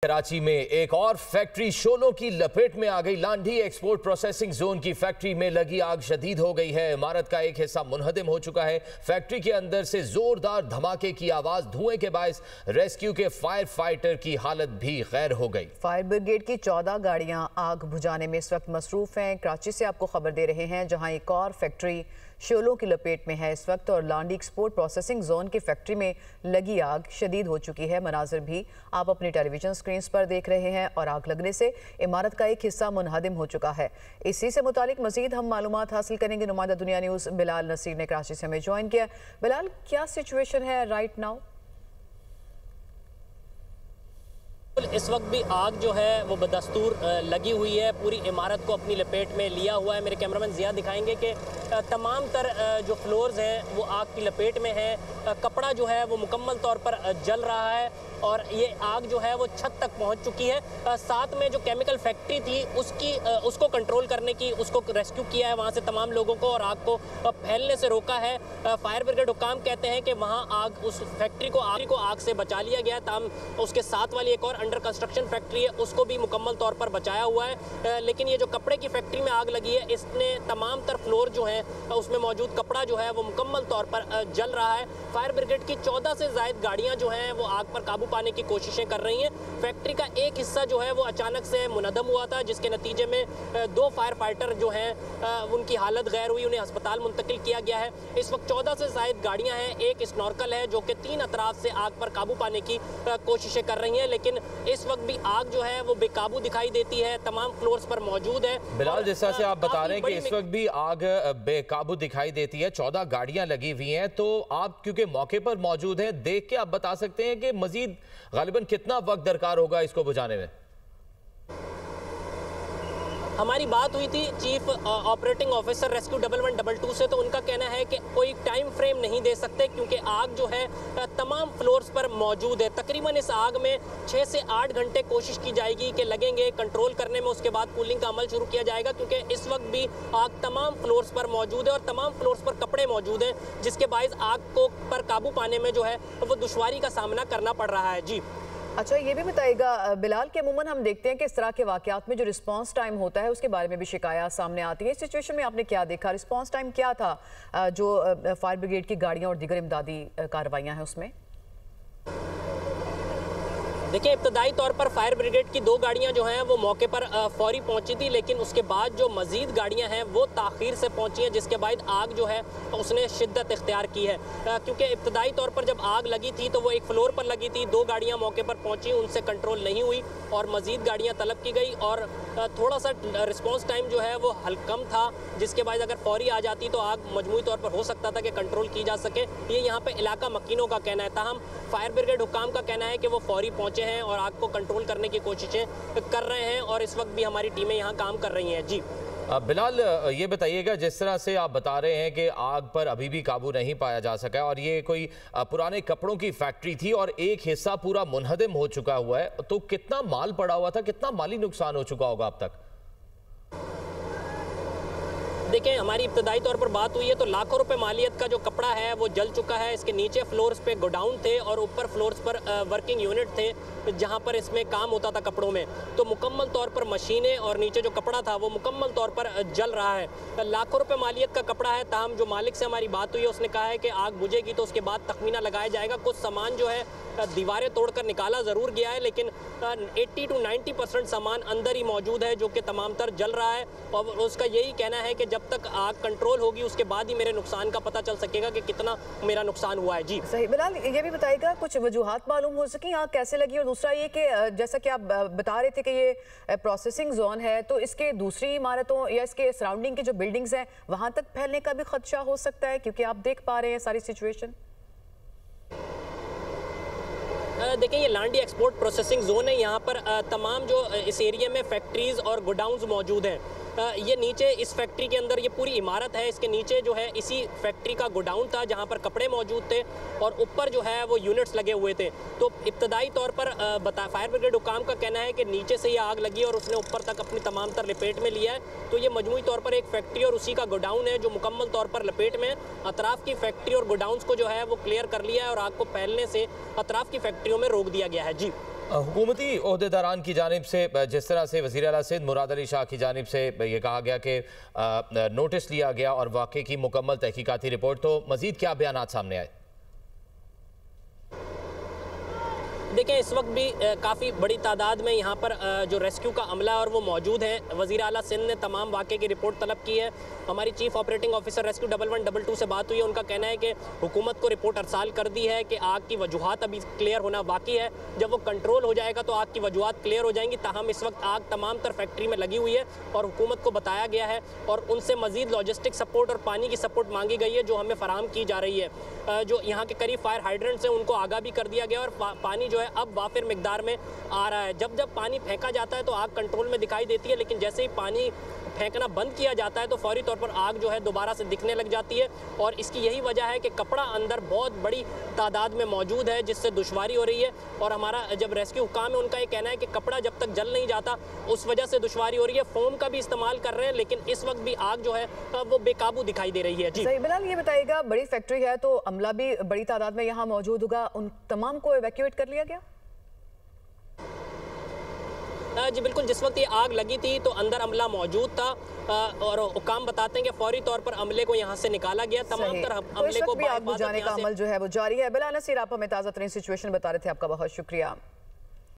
कराची में एक और फैक्ट्री शोलों की लपेट में आ गई। लांडी एक्सपोर्ट प्रोसेसिंग जोन की फैक्ट्री में लगी आग शदीद हो गई है। इमारत का एक हिस्सा मुनहदम हो चुका है। फैक्ट्री के अंदर से जोरदार धमाके की आवाज, धुएं के बायस रेस्क्यू के फायर फाइटर की हालत भी गैर हो गई। फायर ब्रिगेड की 14 गाड़ियां आग बुझाने में इस वक्त मसरूफ हैं। कराची से आपको खबर दे रहे हैं, जहां एक और फैक्ट्री शोलों की लपेट में है इस वक्त, और लांडी एक्सपोर्ट प्रोसेसिंग जोन की फैक्ट्री में लगी आग शदीद हो चुकी है। मनाजिर भी आप अपनी टेलीविजन स्क्रीन पर देख रहे हैं, और आग लगने से इमारत का एक हिस्सा मुनहदम हो चुका है। इसी से मुतालिक मजीद हम मालूमात हासिल करेंगे। नुमाइंदा दुनिया न्यूज़ बिलाल नसीर ने कराची से हमें ज्वाइन किया। बिलाल, क्या सिचुएशन है राइट नाउ? इस वक्त भी आग जो है वो बदस्तूर लगी हुई है, पूरी इमारत को अपनी लपेट में लिया हुआ है। मेरे कैमरामैन ज़िया दिखाएंगे कि तमाम तर जो फ्लोर्स हैं वो आग की लपेट में है। कपड़ा जो है वो मुकम्मल तौर पर जल रहा है और ये आग जो है वो छत तक पहुंच चुकी है। साथ में जो केमिकल फैक्ट्री थी उसको कंट्रोल करने की, उसको रेस्क्यू किया है वहाँ से तमाम लोगों को, और आग को फैलने से रोका है। फायर ब्रिगेड हुक्काम कहते हैं कि वहाँ आग, उस फैक्ट्री को आग से बचा लिया गया। तमाम उसके साथ वाली एक और अंडर कंस्ट्रक्शन फैक्ट्री है, उसको भी मुकम्मल तौर पर बचाया हुआ है। लेकिन ये जो कपड़े की फैक्ट्री में आग लगी है, इसने तमाम तर फ्लोर जो है उसमें मौजूद कपड़ा जो है वो मुकम्मल तौर पर जल रहा है। फायर ब्रिगेड की 14 से ज़ायद गाड़ियां जो हैं वो आग पर काबू पाने की कोशिशें कर रही हैं। फैक्ट्री का एक हिस्सा जो है वो अचानक से मुनहदम हुआ था, जिसके नतीजे में 2 फायर फाइटर जो हैं उनकी हालत गैर हुई, उन्हें अस्पताल मुंतकिल किया गया है। इस वक्त 14 से ज़ायद गाड़ियां हैं, एक स्नॉर्कल है जो कि 3 अतराफ से आग पर काबू पाने की कोशिशें कर रही हैं। लेकिन इस वक्त भी आग जो है वो बेकाबू दिखाई देती है, तमाम फ्लोर्स पर मौजूद है। बिलाल, जैसा से आप बता रहे हैं कि इस वक्त भी आग बेकाबू दिखाई देती है, 14 गाड़ियां लगी हुई हैं, तो आप क्योंकि मौके पर मौजूद हैं, देख के आप बता सकते हैं कि मजीद गालिबन कितना वक्त दरकार होगा इसको बुझाने में? हमारी बात हुई थी चीफ ऑपरेटिंग ऑफिसर रेस्क्यू 1112 से, तो उनका कहना है कि कोई टाइम फ्रेम नहीं दे सकते, क्योंकि आग जो है तमाम फ्लोर्स पर मौजूद है। तकरीबन इस आग में 6 से 8 घंटे कोशिश की जाएगी कि लगेंगे कंट्रोल करने में, उसके बाद कूलिंग का अमल शुरू किया जाएगा, क्योंकि इस वक्त भी आग तमाम फ्लोर्स पर मौजूद है और तमाम फ्लोर्स पर कपड़े मौजूद हैं, जिसके बायस आग को पर काबू पाने में जो है वो दुश्वारी का सामना करना पड़ रहा है। जी अच्छा, ये भी बताइएगा बिलाल कि अमूमन हम देखते हैं कि इस तरह के वाकयात में जो रिस्पांस टाइम होता है उसके बारे में भी शिकायत सामने आती है। इस सिचुएशन में आपने क्या देखा? रिस्पांस टाइम क्या था जो फायर ब्रिगेड की गाड़ियां और दीगर इमदादी कार्रवाइयां हैं उसमें? देखिए, इब्तदाई तौर पर फायर ब्रिगेड की 2 गाड़ियां जो हैं वो मौके पर फौरी पहुंची थी, लेकिन उसके बाद जो मज़ीद गाड़ियां हैं वो ताख़ीर से पहुंची हैं, जिसके बाद आग जो है उसने शिद्दत इख्तियार की है। क्योंकि इब्तदाई तौर पर जब आग लगी थी तो वो एक फ्लोर पर लगी थी, 2 गाड़ियां मौके पर पहुंची, उनसे कंट्रोल नहीं हुई और मज़ीद गाड़ियां तलब की गई, और थोड़ा सा रिस्पॉन्स टाइम जो है वो कम था, जिसके बाद अगर फौरी आ जाती तो आग मजमूई तौर पर हो सकता था कि कंट्रोल की जा सके। ये यहाँ पर इलाका मकीनों का कहना है। ताहम फायर ब्रिगेड हुक्काम का कहना है कि वो फौरी पहुँचे हैं और आग को कंट्रोल करने की कोशिशें कर रहे हैं, और इस वक्त भी हमारी टीमें यहाँ काम कर रही हैं। जी बिलाल, ये बताइएगा, जिस तरह से आप बता रहे हैं कि आग पर अभी भी काबू नहीं पाया जा सका, और ये कोई पुराने कपड़ों की फैक्ट्री थी और एक हिस्सा पूरा मुनहदम हो चुका हुआ है, तो कितना माल पड़ा हुआ था, कितना माली नुकसान हो चुका होगा अब तक? देखें, हमारी इब्तदाई तौर पर बात हुई है तो लाखों रुपए मालियत का जो कपड़ा है वो जल चुका है। इसके नीचे फ्लोर्स पे गोडाउन थे और ऊपर फ्लोर्स पर वर्किंग यूनिट थे, जहां पर इसमें काम होता था कपड़ों में, तो मुकम्मल तौर पर मशीनें और नीचे जो कपड़ा था वो मुकम्मल तौर पर जल रहा है। लाखों रुपए मालियत का कपड़ा है। ताहम जो मालिक से हमारी बात हुई है उसने कहा है कि आग बुझेगी तो उसके बाद तखमीना लगाया जाएगा। कुछ सामान जो है दीवारें तोड़कर निकाला ज़रूर गया है, लेकिन 80 to 90% सामान अंदर ही मौजूद है जो कि तमाम तर जल रहा है, और उसका यही कहना है कि जब तक आग कंट्रोल होगी उसके बाद ही मेरे नुकसान का पता चल सकेगा कि कितना मेरा नुकसान हुआ है। जी सही। बिलाल, ये भी बताइएगा कुछ वजूहात मालूम हो सकी आग कैसे लगी, और दूसरा ये कि जैसा कि आप बता रहे थे कि ये प्रोसेसिंग जोन है, तो इसके दूसरी इमारतों या इसके सराउंडिंग की जो बिल्डिंग्स हैं वहाँ तक फैलने का भी खदशा हो सकता है, क्योंकि आप देख पा रहे हैं सारी सिचुएशन? देखिए, ये लांडी एक्सपोर्ट प्रोसेसिंग जोन है। यहाँ पर तमाम जो इस एरिया में फैक्ट्रीज़ और गोडाउन्स मौजूद हैं। ये नीचे इस फैक्ट्री के अंदर ये पूरी इमारत है, इसके नीचे जो है इसी फैक्ट्री का गोडाउन था जहाँ पर कपड़े मौजूद थे, और ऊपर जो है वो यूनिट्स लगे हुए थे। तो इब्तदाई तौर पर फायर ब्रिगेड हुकाम का कहना है कि नीचे से ये आग लगी और उसने ऊपर तक अपनी तमाम तर लपेट में लिया है। तो ये मजमूई तौर पर एक फैक्ट्री और उसी का गोडाउन है जो मुकम्मल तौर पर लपेट में। अतराफ़ की फैक्ट्री और गोडाउंस को जो है वो क्लियर कर लिया है और आग को फैलने से अतराफ़ की फैक्ट्रियों में रोक दिया गया है। जी हुकूमती ओहदेदारान की जानिब से जिस तरह से वज़ीर आला सिंध मुराद अली शाह की जानिब से ये कहा गया कि नोटिस लिया गया और वाक़े की मुकम्मल तहकीकाती रिपोर्ट, तो मज़ीद क्या बयानात सामने आए? देखें, इस वक्त भी काफ़ी बड़ी तादाद में यहाँ पर जो रेस्क्यू का अमला है और वो मौजूद है। वज़ीर आला सिंध ने तमाम वाक़े की रिपोर्ट तलब की है। हमारी चीफ ऑपरेटिंग ऑफिसर रेस्क्यू 1112 से बात हुई है। उनका कहना है कि हुकूमत को रिपोर्ट अरसाल कर दी है कि आग की वजूहात अभी क्लियर होना बाकी है। जब वो कंट्रोल हो जाएगा तो आग की वजूहात क्लियर हो जाएंगी। ताहम इस वक्त आग तमाम तर फैक्ट्री में लगी हुई है और हुकूमत को बताया गया है और उनसे मज़ीद लॉजिस्टिक सपोर्ट और पानी की सपोर्ट मांगी गई है, जो हमें फराहम की जा रही है। जो यहाँ के करीब फायर हाइड्रेंट्स हैं उनको आगाह भी कर दिया गया और पानी जो है अब वाफिर मिकदार में आ रहा है। जब जब पानी फेंका जाता है तो आग कंट्रोल में दिखाई देती है, लेकिन जैसे ही पानी फेंकना बंद किया जाता है तो फौरी तौर पर आग जो है दोबारा से दिखने लग जाती है। और इसकी यही वजह है कि कपड़ा अंदर बहुत बड़ी तादाद में मौजूद है, जिससे दुश्वारी हो रही है। और हमारा जब रेस्क्यू हुकाम है उनका ये कहना है कि कपड़ा जब तक जल नहीं जाता उस वजह से दुश्वारी हो रही है। फोम का भी इस्तेमाल कर रहे हैं, लेकिन इस वक्त भी आग जो है वो बेकाबू दिखाई दे रही है। जी सही बिलाल, ये बताइएगा, बड़ी फैक्ट्री है तो अमला भी बड़ी तादाद में यहाँ मौजूद होगा, उन तमाम को इवैक्यूएट कर लिया गया? जी बिल्कुल, जिस वक्त ये आग लगी थी तो अंदर अमला मौजूद था और हुकाम बताते हैं कि फौरी तौर पर अमले को यहाँ से निकाला गया। तमाम तरह अमले को आग बुझाने का अमल जो है वो जारी है। बिलाल नसीर, आप हमें ताज़ा तरीन सिचुएशन बता रहे थे, आपका बहुत शुक्रिया।